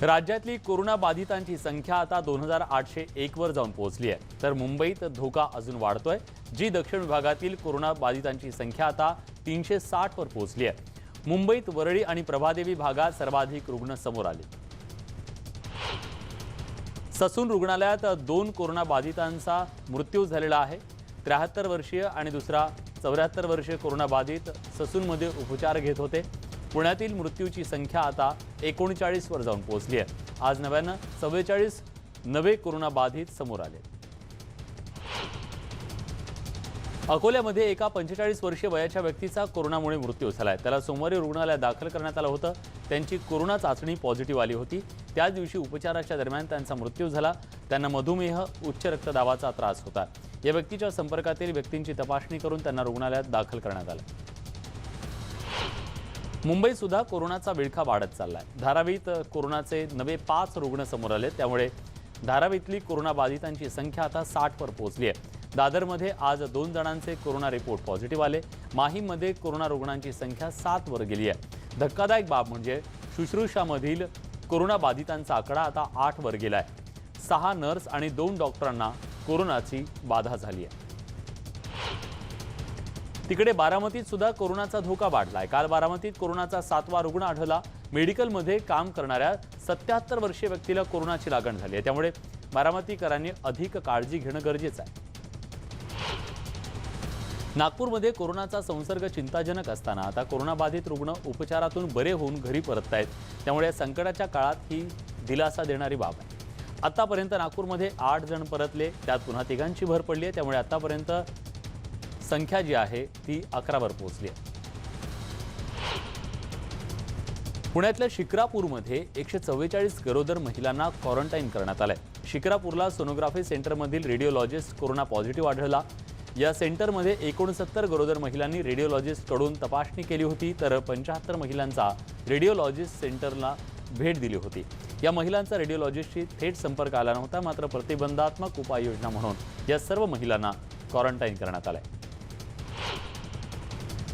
राज्यातली कोरोना बाधितांची संख्या आता 2801 वर जाऊन पोहोचली आहे। तर मुंबईत धोका अजून वाढतोय। जी दक्षिण विभागातील कोरोना बाधितांची संख्या आता 360 वर पोहोचली आहे। मुंबईत वरळी आणि प्रभादेवी भागात सर्वाधिक रुग्ण समोर आले। ससून रुग्णालयात 2 कोरोना बाधितांचा मृत्यू झालेला आहे। 73 वर्षीय आणि दुसरा 74 वर्षीय कोरोना बाधित ससूनमध्ये उपचार घेत होते। पुण्यातील मृत्यूची संख्या आता 39 वर जाऊन पोहोचली आहे। आज नव्यानं 44 नवे कोरोना बाधित समोर आले। अकोल्यामध्ये एका 45 वर्षीय वयाच्या व्यक्तीचा कोरोनामुळे मृत्यू झालाय। त्याला सोमवारी रुग्णालयात दाखल करण्यात आलं होतं। त्यांची कोरोना चाचणी पॉझिटिव्ह आली होती। त्याच दिवशी उपचाराच्या दरम्यान त्यांचा मृत्यू झाला। त्यांना मधुमेह, उच्च रक्तदाबाचा त्रास होता। या व्यक्तीच्या संपर्कातील व्यक्तींची तपासणी करून त्यांना रुग्णालयात दाखल करण्यात आलं। मुंबईत सुद्धा कोरोनाचा विळखा वाढत चाललाय। धारावीत कोरोनाचे नवे 5 रुग्ण समोर आले। त्यामुळे धारावीतली कोरोना बाधितांची संख्या आता 60 वर पोहोचली आहे। दादरमध्ये आज 2 जणांचे कोरोना रिपोर्ट पॉझिटिव्ह आले। माहीममध्ये कोरोना रुग्णांची संख्या 7 वर गेली आहे। धक्कादायक बाब म्हणजे शुश्रूषामधील कोरोना बाधितांचा आकडा आता 8 वर गेलाय। 6 नर्स आणि 2 डॉक्टरांना कोरोनाची बाधा झाली आहे। तिकडे बारामतीत सुद्धा कोरोनाचा धोका वाढलाय। काल बारामतीत कोरोनाचा 7वा रुग्ण आढळला। मेडिकलमध्ये काम करणाऱ्या 77 वर्षीय व्यक्तीला कोरोनाची लागण झाली आहे। त्यामुळे बारामतीकरांनी अधिक काळजी घेणं गरजेचं आहे। नागपूरमध्ये कोरोनाचा संसर्ग चिंताजनक असताना आता कोरोनाबाधित रुग्ण उपचारातून बरे होऊन घरी परततायत। त्यामुळे संकटाच्या काळात ही दिलासा देणारी बाब आहे। आतापर्यंत नागपूरमध्ये 8 जण परतले, त्यात पुन्हा 3घांची भर पडली आहे। त्यामुळे आतापर्यंत संख्या जी आहे ती 11 वर पोहोचली आहे। पुण्यातल्या शिक्रापूरमध्ये 144 गरोदर महिलांना क्वारंटाईन करण्यात आलंय। शिक्रापूरला सोनोग्राफी सेंटरमधील रेडिओलॉजिस्ट कोरोना पॉझिटिव्ह आढळला। या सेंटरमध्ये 69 गरोदर महिलांनी रेडिओलॉजिस्टकडून तपासणी केली होती, तर 75 महिलांचा रेडिओलॉजिस्ट सेंटरला भेट दिली होती। या महिलांचा रेडिओलॉजिस्टशी थेट संपर्क आला नव्हता, मात्र प्रतिबंधात्मक उपाययोजना म्हणून या सर्व महिलांना क्वारंटाईन करण्यात आलंय।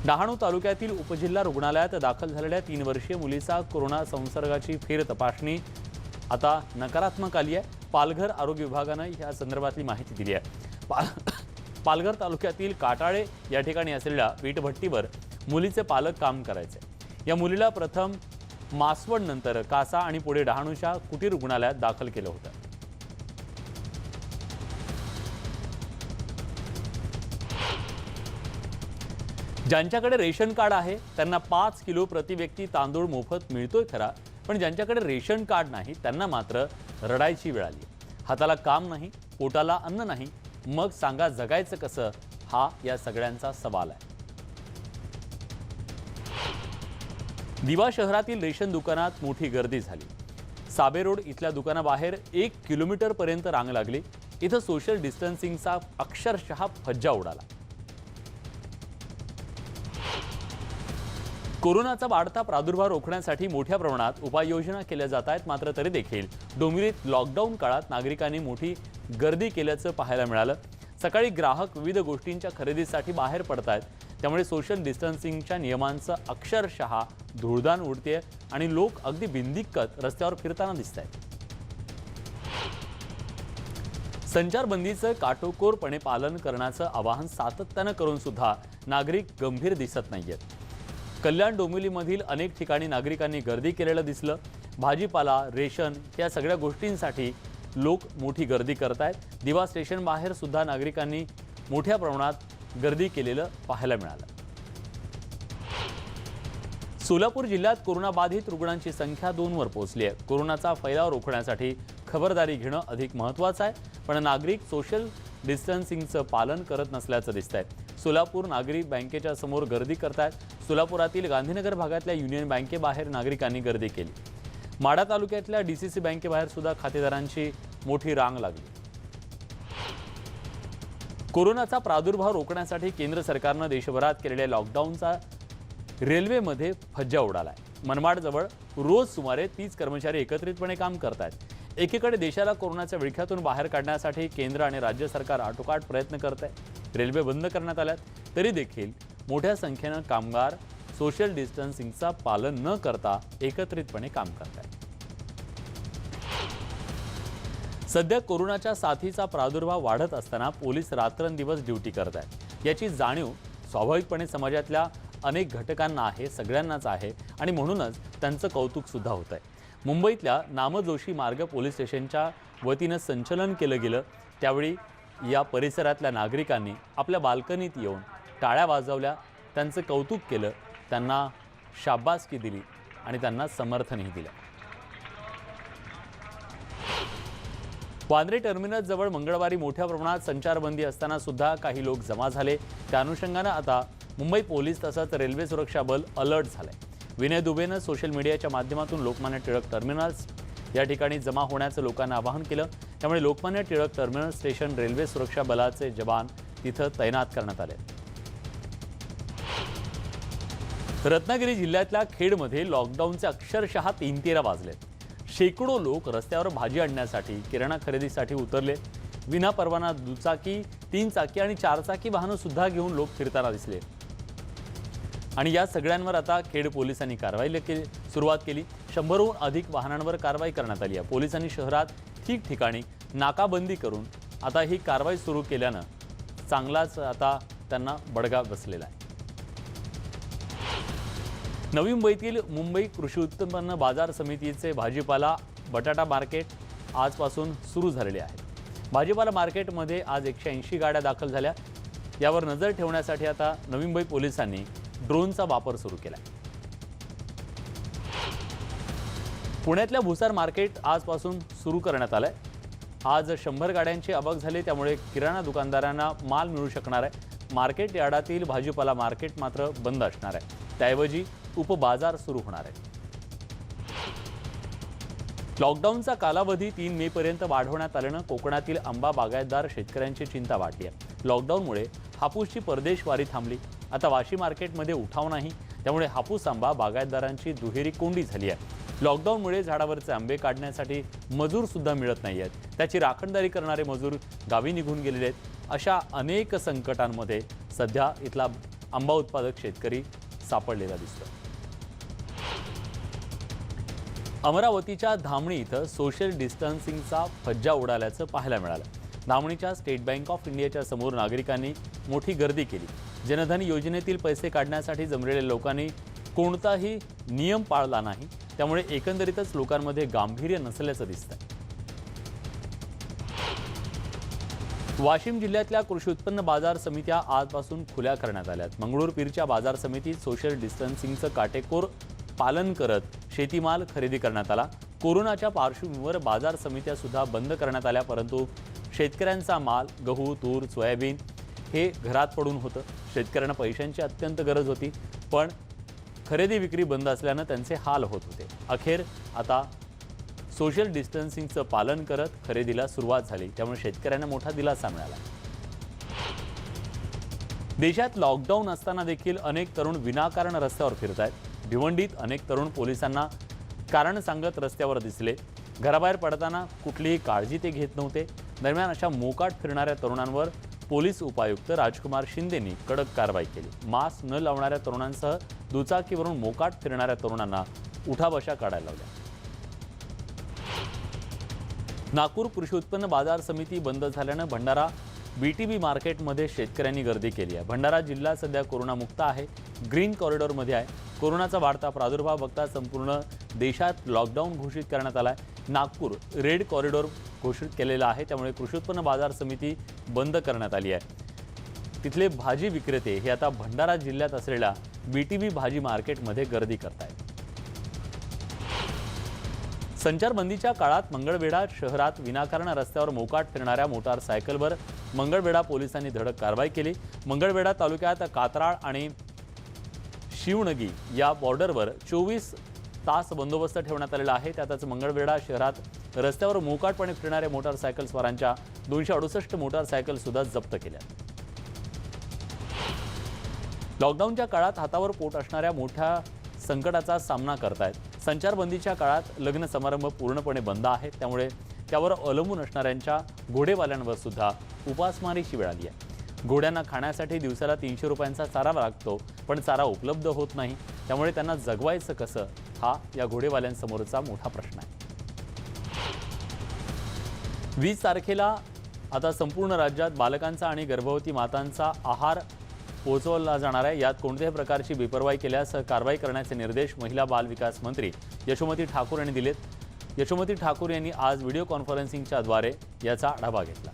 डहाणू तालुक्यातील उपजिल्हा रुग्णालयात दाखल झालेल्या 3 वर्षीय मुलीचा कोरोना संसर्गाची फेर तपासणी आता नकारात्मक आली आहे। पालघर आरोग्य विभागानं या संदर्भातली माहिती दिली आहे। पालघर तालुक्यातील काटाळे या ठिकाणी असलेल्या वीटभट्टीवर मुलीचे पालक काम करायचे। या मुलीला प्रथम मासवड, नंतर कासा आणि पुढे डहाणूच्या कुटीर रुग्णालयात दाखल केलं होतं। ज्यांच्याकडे रेशन कार्ड आहे त्यांना 5 किलो प्रति व्यक्ती तांदूळ मोफत मिळतोय खरा, पण ज्यांच्याकडे रेशन कार्ड नाही त्यांना मात्र रडायची वेळ आली। हाताला काम नाही, पोटाला अन्न नाही, मग सांगा जगायचं कसं, हा या सगळ्यांचा सवाल आहे। दिवा शहरातील रेशन दुकानात मोठी गर्दी झाली। साबे रोड इथल्या दुकानाबाहेर 1 किलोमीटर पर्यंत रांग लागली। इथं सोशल डिस्टन्सिंगचा अक्षरशः फज्जा उडाला। कोरोनाचा वाढता प्रादुर्भाव रोखण्यासाठी मोठ्या प्रमाणात उपाययोजना केल्या जात आहेत, मात्र तरी देखील डोंबिवलीत लॉकडाऊन काळात नागरिकांनी मोठी गर्दी केल्याचं पाहायला मिळालं। सकाळी ग्राहक विविध गोष्टींच्या खरेदीसाठी बाहेर पडतायत, त्यामुळे सोशल डिस्टन्सिंगच्या नियमांचं अक्षरशः धूळदाण उडतेय आणि लोक अगदी बिनदिक्कत रस्त्यावर फिरताना दिसत आहेत। संचारबंदीचं काटेकोरपणे पालन करण्याचं आवाहन सातत्यानं करून सुद्धा नागरिक गंभीर दिसत नाहीयेत। कल्याण डोंबिवलीमधील अनेक ठिकाणी नागरिकांनी गर्दी केलेलं दिसलं। भाजीपाला, रेशन या सगळ्या गोष्टींसाठी लोक मोठी गर्दी करतायत। दिवा स्टेशन बाहेर सुद्धा नागरिकांनी मोठ्या प्रमाणात गर्दी केलेलं पाहायला मिळालं। सोलापूर जिल्ह्यात कोरोनाबाधित रुग्णांची संख्या 2 वर पोहोचली आहे। कोरोनाचा फैलाव रोखण्यासाठी खबरदारी घेणं अधिक महत्त्वाचं आहे, पण नागरिक सोशल डिस्टन्सिंगचं पालन करत नसल्याचं दिसतंय। सोलापूर नागरिक बँकेच्या समोर गर्दी करतायत। सोलापुरातील गांधीनगर भागातल्या युनियन बँकेबाहेर नागरिकांनी गर्दी केली। माढा तालुक्यातल्या डीसीसी बँकेबाहेर सुद्धा खातेदारांची मोठी रांग लागली। कोरोनाचा प्रादुर्भाव रोखण्यासाठी केंद्र सरकारनं देशभरात केलेल्या लॉकडाऊनचा रेल्वेमध्ये फज्जा उडालाय। मनमाडजवळ रोज सुमारे 30 कर्मचारी एकत्रितपणे काम करतायत। एकीकडे देशाला कोरोनाच्या विळख्यातून बाहेर काढण्यासाठी केंद्र आणि राज्य सरकार आटोकाट प्रयत्न करत आहे। रेल्वे बंद करण्यात आल्यात, तरी देखील मोठ्या संख्येनं कामगार सोशल डिस्टन्सिंगचं पालन न करता एकत्रितपणे काम करतात। सध्या कोरोनाच्या साथीचा प्रादुर्भाव वाढत असताना पोलीस रात्रंदिवस ड्युटी करत आहेत। याची जाणीव स्वाभाविकपणे समाजातल्या अनेक घटकांना आहे, सगळ्यांनाच आहे आणि म्हणूनच त्यांचं कौतुक सुद्धा होत आहे। मुंबईतल्या नामजोशी मार्ग पोलीस स्टेशनच्या वतीनं संचलन केलं गेलं, त्यावेळी या परिसरातल्या नागरिकांनी आपल्या बाल्कनीत येऊन टाळ्या वाजवल्या, त्यांचं कौतुक केलं, त्यांना शाबासकी दिली आणि त्यांना समर्थनही दिलं। वांद्रे टर्मिनस जवळ मंगळवारी मोठ्या प्रमाणात संचारबंदी असताना सुद्धा काही लोक जमा झाले। त्या अनुषंगानं आता मुंबई पोलीस तसंच रेल्वे सुरक्षा बल अलर्ट झालंय। विनय दुबेनं सोशल मीडियाच्या माध्यमातून लोकमान्य टिळक टर्मिनस या ठिकाणी जमा होण्याचं लोकांना आवाहन केलं। त्यामुळे Lokmanya Tilak terminus station railway सुरक्षा बलाचे जवान तिथं तैनात करण्यात आले। रत्नागिरी जिल्ह्यातल्या खेडमध्ये लॉकडाऊनचे अक्षरशः 3:13 वाजलेत। शेकडो लोक रस्त्यावर भाजी आणण्यासाठी, किराणा खरेदीसाठी उतरले। विना परवाना दुचाकी, 3 चाकी आणि 4 चाकी वाहनं सुद्धा घेऊन लोक फिरताना दिसले आणि या सगळ्यांवर आता खेड पोलिसांनी कारवाई सुरुवात केली। 100हून अधिक वाहनांवर कारवाई करण्यात आली आहे। पोलिसांनी शहरात ठिकठिकाणी नाकाबंदी करून आता ही कारवाई सुरू केल्यानं चांगलाच आता त्यांना बडगा बसलेला आहे। नवी मुंबईतील मुंबई कृषी उत्पन्न बाजार समितीचे भाजीपाला बटाटा मार्केट आजपासून सुरू झालेले आहे। भाजीपाला मार्केटमध्ये आज 180 गाड्या दाखल झाल्या। यावर नजर ठेवण्यासाठी आता नवी मुंबई पोलिसांनी ड्रोनचा वापर सुरू केला। पुण्यातल्या भुसार मार्केट आजपासून सुरू करण्यात आलंय। आज 100 गाड्यांची आवक झाली, त्यामुळे किराणा दुकानदारांना माल मिळू शकणार आहे। मार्केट यार्डातील भाजीपाला मार्केट मात्र बंद असणार आहे, त्याऐवजी उपबाजार सुरू होणार आहे। लॉकडाऊनचा कालावधी 3 मे पर्यंत वाढवण्यात आल्यानं कोकणातील आंबा बागायतदार शेतकऱ्यांची चिंता वाढली आहे। लॉकडाऊनमुळे हापूसची परदेशवारी थांबली, आता वाशी मार्केटमध्ये उठाव नाही, त्यामुळे हापूस आंबा बागायतदारांची दुहेरी कोंडी झाली आहे। लॉकडाऊनमुळे झाडावरचे आंबे काढण्यासाठी मजूर सुद्धा मिळत नाही आहेत, त्याची राखणदारी करणारे मजूर गावी निघून गेलेले आहेत। अशा अनेक संकटांमध्ये सध्या इथला आंबा उत्पादक शेतकरी सापडलेला दिसतो। अमरावतीच्या धामणी इथं सोशल डिस्टन्सिंगचा फज्जा उडाल्याचं पाहायला मिळालं। धामणीच्या स्टेट बँक ऑफ इंडियाच्या समोर नागरिकांनी मोठी गर्दी केली। जनधन योजनेतील पैसे काढण्यासाठी जमलेल्या लोकांनी कोणताही नियम पाळला नाही, त्यामुळे एकंदरीतच लोकांमध्ये गांभीर्य नसल्याचं दिसतंय। वाशिम जिल्ह्यातल्या कृषी उत्पन्न बाजार समित्या आजपासून खुल्या करण्यात आल्यात। मंगळूर पीरच्या बाजार समितीत सोशल डिस्टन्सिंगचं काटेकोर पालन करत शेतीमाल खरेदी करण्यात आला। कोरोनाच्या पार्श्वभूमीवर बाजार समित्या सुद्धा बंद करण्यात आल्या, परंतु शेतकऱ्यांचा माल गहू, तूर, सोयाबीन हे घरात पडून होतं। शेतकऱ्यांना पैशांची अत्यंत गरज होती, पण खरेदी विक्री बंद असल्यानं त्यांचे हाल होत होते। अखेर आता सोशल डिस्टन्सिंगचं पालन करत खरेदीला सुरुवात झाली, त्यामुळे शेतकऱ्यांना मोठा दिलासा मिळाला। देशात लॉकडाऊन असताना देखील अनेक तरुण विनाकारण रस्त्यावर फिरत आहेत। भिवंडीत अनेक तरुण पोलिसांना कारण सांगत रस्त्यावर दिसले। घराबाहेर पडताना कुठलीही काळजी ते घेत नव्हते। दरम्यान अशा मोकाट फिरणाऱ्या तरुणांवर पोलीस उपायुक्त राजकुमार शिंदेंनी कडक कारवाई केली। मास्क न लावणाऱ्या तरुणांसह दुचाकीवरून मोकाट फिरणाऱ्या तरुणांना उठाबशा काढायला लावल्या। नागपूर कृषी उत्पन्न बाजार समिती बंद झाल्यानं भंडारा बीटीबी मार्केटमध्ये शेतकऱ्यांनी गर्दी केली आहे। भंडारा जिल्हा सध्या कोरोनामुक्त आहे, ग्रीन कॉरिडॉरमध्ये आहे। कोरोनाचा वाढता प्रादुर्भाव बघता संपूर्ण देशात लॉकडाऊन घोषित करण्यात आला आहे। नागपूर रेड कॉरिडॉर घोषित केलेला आहे, त्यामुळे कृषी उत्पन्न बाजार समिती बंद करण्यात आली आहे। तिथले भाजी विक्रेते हे आता भंडारा जिल्ह्यात असलेल्या बीटीबी भाजी मार्केटमध्ये गर्दी करत आहेत। संचारबंदीच्या काळात मंगळवेढा शहरात विनाकारण रस्त्यावर मोकाट फिरणाऱ्या मोटारसायकलवर मंगळवेढा पोलिसांनी धडक कारवाई केली। मंगळवेढा तालुक्यात कात्राळ आणि शिवणगी या बॉर्डरवर 24 तास बंदोबस्त ठेवण्यात आलेला आहे। त्यातच मंगळवेढा शहरात रस्त्यावर मोकाटपणे फिरणाऱ्या मोटारसायकल स्वारांच्या 268 मोटारसायकल सुद्धा जप्त केल्या। लॉकडाऊनच्या काळात हातावर पोट असणाऱ्या मोठ्या संकटाचा सामना करतायत। संचारबंदीच्या काळात लग्न समारंभ पूर्णपणे बंद आहेत, त्यामुळे त्यावर अवलंबून असणाऱ्यांच्या घोडेवाल्यांवर सुद्धा उपासमारीची वेळ आली आहे। घोड्यांना खाण्यासाठी दिवसाला 300 रुपयांचा चारा लागतो, पण चारा उपलब्ध होत नाही, त्यामुळे त्यांना जगवायचं कसं हा या घोडेवाल्यांसमोरचा मोठा प्रश्न आहे। 20 तारखेला आता संपूर्ण राज्यात बालकांचा आणि गर्भवती मातांचा आहार पोहोचवला जाणार आहे। यात कोणत्याही प्रकारची बेपर्वाई केल्यास कारवाई करण्याचे निर्देश महिला बाल विकास मंत्री यशोमती ठाकूर यांनी दिलेत। यशोमती ठाकूर यांनी आज व्हिडिओ कॉन्फरन्सिंगच्या द्वारे याचा आढावा घेतला।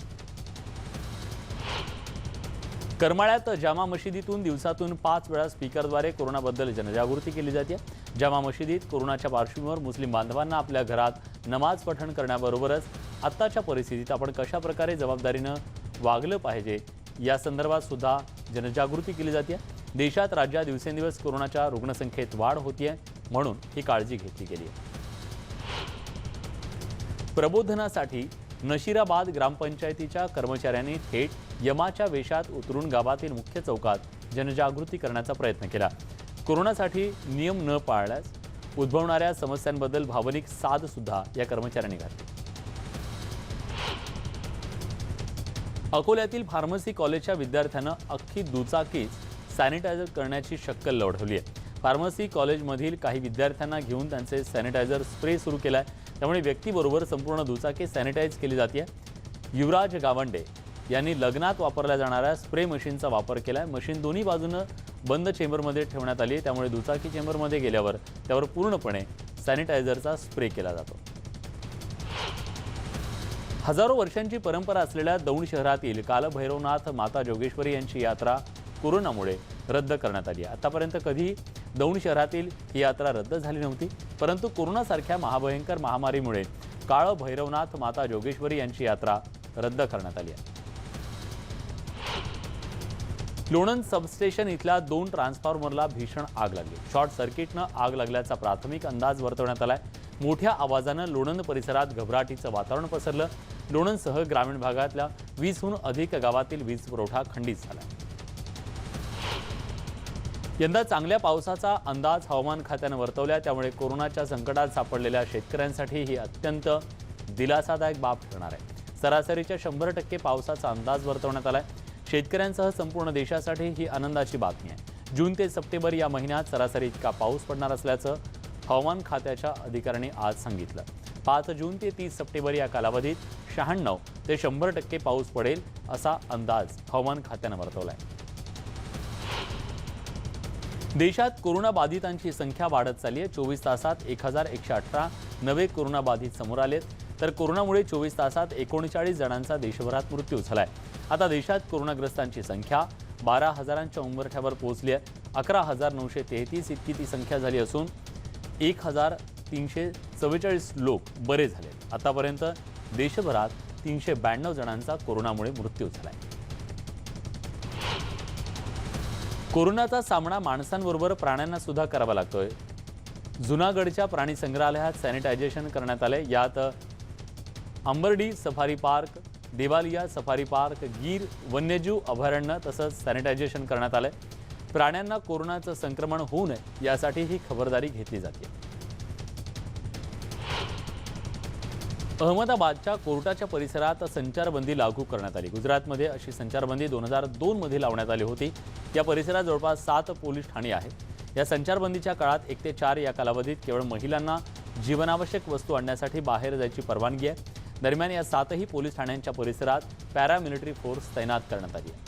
करमाळ्यात जामा मशिदीतून दिवसातून 5 वेळा स्पीकरद्वारे कोरोनाबद्दल जनजागृती केली जाते। जामा मशिदीत कोरोनाच्या पार्श्वभूमीवर मुस्लिम बांधवांना आपल्या घरात नमाज पठण करण्याबरोबरच आत्ताच्या परिस्थितीत आपण कशा प्रकारे जबाबदारीनं वागलं पाहिजे या संदर्भात सुद्धा जनजागृती केली जाते। देशात राज्यात दिवसेंदिवस कोरोनाच्या रुग्णसंख्येत वाढ होतीये, म्हणून ही काळजी घेतली गेली आहे। प्रबोधनासाठी नशिराबाद ग्रामपंचायतीच्या कर्मचाऱ्यांनी थेट यमाच्या वेशात उतरून गावातील मुख्य चौकात जनजागृती करण्याचा प्रयत्न केला। कोरोनासाठी नियम न पाळल्यास उद्भवणाऱ्या समस्यांबद्दल भावनिक साद सुद्धा या कर्मचाऱ्यांनी घातली। अकोल्यातील फार्मसी कॉलेजच्या विद्यार्थ्यांना अख्खी दुचाकीच सॅनिटायझर करण्याची शक्कल लढवली आहे। फार्मसी कॉलेजमधील काही विद्यार्थ्यांना घेऊन त्यांचे सॅनिटायझर स्प्रे सुरू केलाय, त्यामुळे व्यक्तीबरोबर संपूर्ण दुचाकी सॅनिटाईज केली जाते। युवराज गावंडे यांनी लग्नात वापरल्या जाणाऱ्या स्प्रे मशीनचा वापर केलाय। मशीन दोन्ही बाजूनं बंद चेंबरमध्ये ठेवण्यात आली आहे, त्यामुळे दुचाकी चेंबरमध्ये गेल्यावर त्यावर पूर्णपणे सॅनिटायझरचा स्प्रे केला जातो। हजारो वर्षांची परंपरा असलेल्या दौंड शहरातील कालभैरवनाथ माता जोगेश्वरी यांची यात्रा कोरोनामुळे रद्द करण्यात आली आहे। आतापर्यंत कधी दौंड शहरातील ही यात्रा रद्द झाली नव्हती, परंतु कोरोनासारख्या महाभयंकर महामारीमुळे कालभैरवनाथ माता जोगेश्वरी यांची यात्रा रद्द करण्यात आली आहे। लोणंद सबस्टेशन इथल्या 2 ट्रान्सफॉर्मरला भीषण आग लागली। शॉर्ट सर्किटनं आग लागल्याचा प्राथमिक अंदाज वर्तवण्यात आलाय। मोठ्या आवाजानं लोणंद परिसरात घबराटीचं वातावरण पसरलं। लोणंदसह ग्रामीण भागातल्या 20हून अधिक गावातील वीज पुरवठा खंडित झाला। यंदा चांगल्या पावसाचा अंदाज हवामान खात्यानं वर्तवला, त्यामुळे कोरोनाच्या संकटात सापडलेल्या शेतकऱ्यांसाठी ही अत्यंत दिलासादायक बाब ठरणार आहे। सरासरीच्या 100% पावसाचा अंदाज वर्तवण्यात आलाय। शेतकऱ्यांसह संपूर्ण देशासाठी ही आनंदाची बातमी आहे। जून ते सप्टेंबर या महिन्यात सरासरी इतका पाऊस पडणार असल्याचं हवामान खात्याच्या अधिकाऱ्यांनी आज सांगितलं। 5 जून ते 30 सप्टेंबर या कालावधीत 96 ते 100% पाऊस पडेल असा अंदाज हवामान खात्यानं वर्तवलाय। देशात कोरोनाबाधितांची संख्या वाढत चालली आहे। 24 तासात 1118 नवे कोरोनाबाधित समोर आलेत, तर कोरोनामुळे 24 तासात 39 जणांचा देशभरात मृत्यू झालाय। आता देशात कोरोनाग्रस्तांची संख्या 12,000च्या उंबरठ्यावर पोहोचली आहे। 11,933 इतकी ती संख्या झाली असून 1,344 लोक बरे झाले। आतापर्यंत देशभरात 392 जणांचा कोरोनामुळे मृत्यू झालाय। कोरोनाचा सामना माणसांबरोबर प्राण्यांना सुद्धा करावा लागतोय। जुनागडच्या प्राणी संग्रहालयात सॅनिटायझेशन करण्यात आले। यात अंबर्डी सफारी पार्क, देवालिया सफारी पार्क, गीर वन्यजीव अभयारण्य तसंच सॅनिटायझेशन करण्यात आले। प्राण्यांना कोरोनाचं संक्रमण होऊ नये यासाठी ही खबरदारी घेतली जाते। अहमदाबादच्या कोर्टाच्या परिसरात संचारबंदी लागू करण्यात आली। गुजरातमध्ये अशी संचारबंदी 2002 मध्ये लावण्यात आली होती। या परिसरात जवळपास 7 पोलीस ठाणी आहेत। या संचारबंदीच्या काळात 1 ते 4 या कालावधीत केवळ महिलांना जीवनावश्यक वस्तू आणण्यासाठी बाहेर जायची परवानगी आहे। दरम्यान या 7ही पोलीस ठाण्यांच्या परिसरात पॅरामिलिटरी फोर्स तैनात करण्यात आली आहे।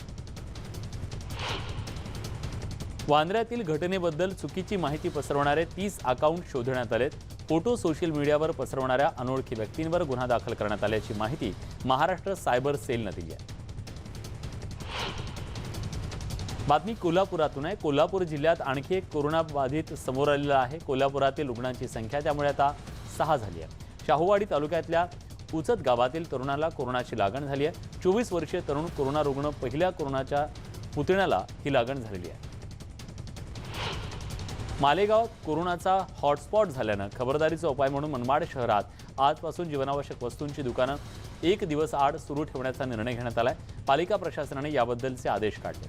वांद्र्यातील घटनेबद्दल चुकीची माहिती पसरवणारे 30 अकाउंट शोधण्यात आलेत। फोटो सोशल मीडियावर पसरवणाऱ्या अनोळखी व्यक्तींवर गुन्हा दाखल करण्यात आल्याची माहिती महाराष्ट्र सायबर सेलने दिली आहे। बातमी कोल्हापुरातून आहे। कोल्हापूर जिल्ह्यात आणखी एक कोरोनाबाधित समोर आलेला आहे। कोल्हापुरातील रुग्णांची संख्या त्यामुळे आता 6 झाली आहे। शाहूवाडी तालुक्यातल्या उचत गावातील तरुणाला कोरोनाची लागण झाली आहे। 24 वर्षीय तरुण कोरोना रुग्ण पहिल्या कोरोनाच्या पुतण्याला ही लागण झालेली आहे। मालेगाव कोरोनाचा हॉटस्पॉट झाल्यानं खबरदारीचा उपाय म्हणून मनमाड शहरात आजपासून जीवनावश्यक वस्तूंची दुकानं 1 दिवस आड सुरू ठेवण्याचा निर्णय घेण्यात आलाय। पालिका प्रशासनाने याबद्दलचे आदेश काढले।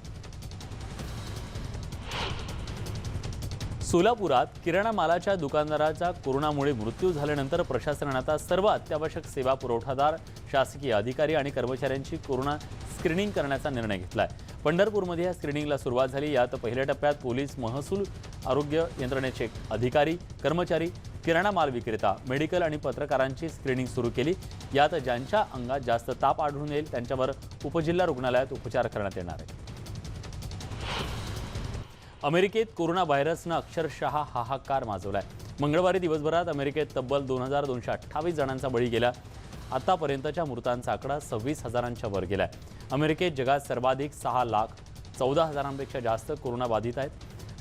सोलापुरात किराणा मालाच्या दुकानदाराचा कोरोनामुळे मृत्यू झाल्यानंतर प्रशासनाने आता सर्व अत्यावश्यक सेवा पुरवठादार, शासकीय अधिकारी आणि कर्मचाऱ्यांची कोरोना स्क्रीनिंग करण्याचा निर्णय घेतला आहे. पंढरपूरमध्ये या स्क्रीनिंगला सुरुवात झाली. यात पहिल्या टप्प्यात पोलीस, महसूल, आरोग्य यंत्रणेचे अधिकारी, कर्मचारी, किराणा माल विक्रेता, मेडिकल आणि पत्रकारांची स्क्रीनिंग सुरू केली. यात ज्यांच्या अंगात जास्त ताप आढळून येईल त्यांच्यावर उपजिल्हा रुग्णालयात उपचार करण्यात येणार आहे. अमेरिकेत कोरोना व्हायरसनं अक्षरशः हाहाकार माजवलाय. मंगळवारी दिवसभरात अमेरिकेत तब्बल 2228 जणांचा बळी गेला. आतापर्यंतच्या मृतांचा आकडा 26,000च्या वर गेलाय. अमेरिकेत जगात सर्वाधिक 6,14,000पेक्षा जास्त कोरोना बाधित आहेत.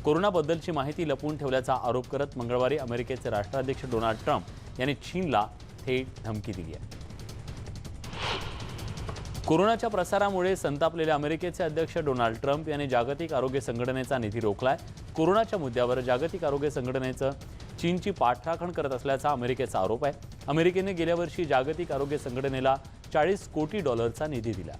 कोरोनाबद्दलची माहिती लपवून ठेवल्याचा आरोप करत मंगळवारी अमेरिकेचे राष्ट्राध्यक्ष डोनाल्ड ट्रम्प यांनी चीनला थेट धमकी दिली आहे. कोरोनाच्या प्रसारामुळे संतापलेल्या अमेरिकेचे अध्यक्ष डोनाल्ड ट्रम्प यांनी जागतिक आरोग्य संघटनेचा निधी रोखलाय. कोरोनाच्या मुद्द्यावर जागतिक आरोग्य संघटनेचं चीनची पाठराखण करत असल्याचा अमेरिकेचा आरोप आहे. अमेरिकेने गेल्या वर्षी जागतिक आरोग्य संघटनेला $40 कोटी निधी दिला.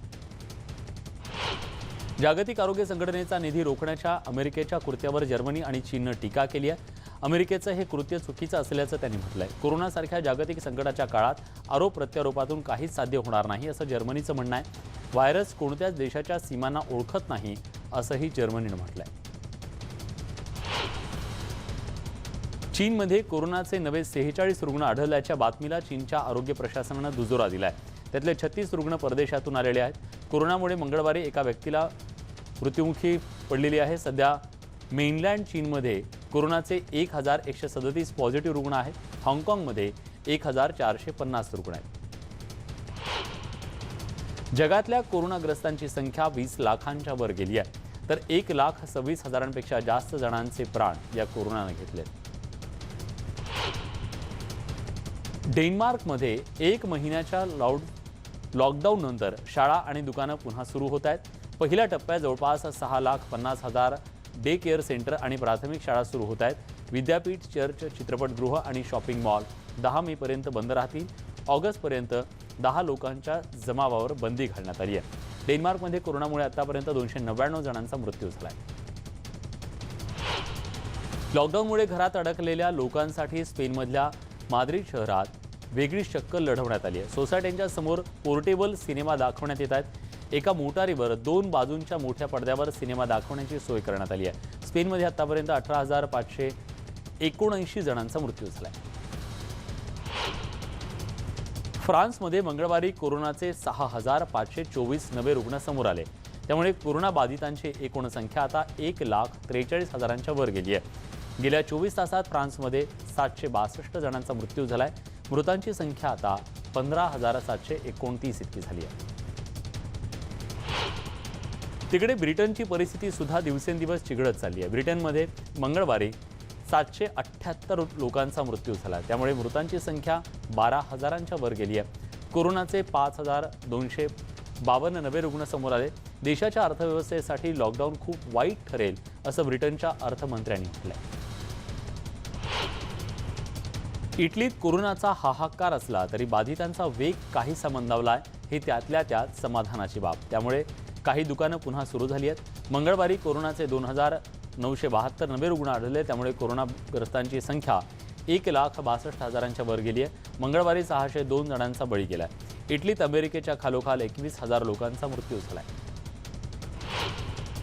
जागतिक आरोग्य संघटनेचा निधी रोखण्याच्या अमेरिकेच्या कृत्यावर जर्मनी आणि चीननं टीका केली आहे. अमेरिकेचं हे कृत्य चुकीचं असल्याचं त्यांनी म्हटलंय. कोरोनासारख्या जागतिक संकटाच्या काळात आरोप प्रत्यारोपातून काहीच साध्य होणार नाही असं जर्मनीचं म्हणणं आहे. व्हायरस कोणत्याच देशाच्या सीमांना ओळखत नाही असंही जर्मनीनं म्हटलंय. चीनमध्ये कोरोनाचे नवे 46 रुग्ण आढळल्याच्या बातमीला चीनच्या आरोग्य प्रशासनानं दुजोरा दिलाय. त्यातले 36 रुग्ण परदेशातून आलेले आहेत. कोरोनामुळे मंगळवारी एका व्यक्तीला मृत्युमुखी पडलेली आहे. सध्या मेनलँड चीनमध्ये कोरोनाचे 1137 पॉझिटिव्ह रुग्ण आहेत. हाँगकाँगमध्ये 1450 रुग्ण आहेत. जगातल्या कोरोनाग्रस्तांची संख्या 20 लाखांच्या वर गेली आहे. तर 1,26,000पेक्षा जास्त जणांचे प्राण या कोरोनाने घेतले. डेन्मार्कमध्ये 1 महिन्याच्या लॉकडाऊन नंतर शाळा आणि दुकानं पुन्हा सुरू होत आहेत. पहिल्या टप्प्यात जवळपास 6,50,000 डे केअर सेंटर आणि प्राथमिक शाळा सुरू होत आहेत. विद्यापीठ, चर्च, चित्रपटगृह आणि शॉपिंग मॉल 10 मेपर्यंत बंद राहतील. ऑगस्टपर्यंत 10 लोकांच्या जमावावर बंदी घालण्यात आली आहे. डेन्मार्कमध्ये कोरोनामुळे आतापर्यंत 299 जणांचा मृत्यू झाला आहे. लॉकडाऊनमुळे घरात अडकलेल्या लोकांसाठी स्पेनमधल्या माद्रिद शहरात वेगळी शक्कल लढवण्यात आली आहे. सोसायट्यांच्या समोर पोर्टेबल सिनेमा दाखवण्यात येत आहेत. एका मोटारीवर 2 बाजूंच्या मोठ्या पडद्यावर सिनेमा दाखवण्याची सोय करण्यात आली आहे. स्पेनमध्ये आतापर्यंत 18,579 जणांचा मृत्यू झाला आहे. फ्रान्समध्ये मंगळवारी कोरोनाचे 6,524 नवे रुग्ण समोर आले. त्यामुळे कोरोना बाधितांची एकूण संख्या आता 1,43,000च्या वर गेली आहे. गेल्या 24 तासात फ्रान्समध्ये 762 जणांचा मृत्यू झाला आहे. मृतांची संख्या आता 15,729 इतकी झाली आहे. तिकडे ब्रिटनची परिस्थिती सुद्धा दिवसेंदिवस चिघळत चालली आहे. ब्रिटनमध्ये मंगळवारी 778 लोकांचा मृत्यू झाला. त्यामुळे मृतांची संख्या 12,000च्या वर गेली आहे. कोरोनाचे 5,252 नवे रुग्ण समोर आले. देशाच्या अर्थव्यवस्थेसाठी लॉकडाऊन खूप वाईट ठरेल असं ब्रिटनच्या अर्थमंत्र्यांनी म्हटलंय. इटलीत कोरोनाचा हाहाकार असला तरी बाधितांचा वेग काहीसा मंदावला आहे. हे त्यातल्या त्यात समाधानाची बाब. त्यामुळे काही दुकानं पुन्हा सुरू झाली आहेत. मंगळवारी कोरोनाचे 2,972 नवे रुग्ण आढळले. त्यामुळे कोरोनाग्रस्तांची संख्या 1,62,000च्या वर गेली आहे. मंगळवारी 602 जणांचा बळी गेला आहे. इटलीत अमेरिकेच्या खालोखाल 21,000 लोकांचा मृत्यू झाला आहे.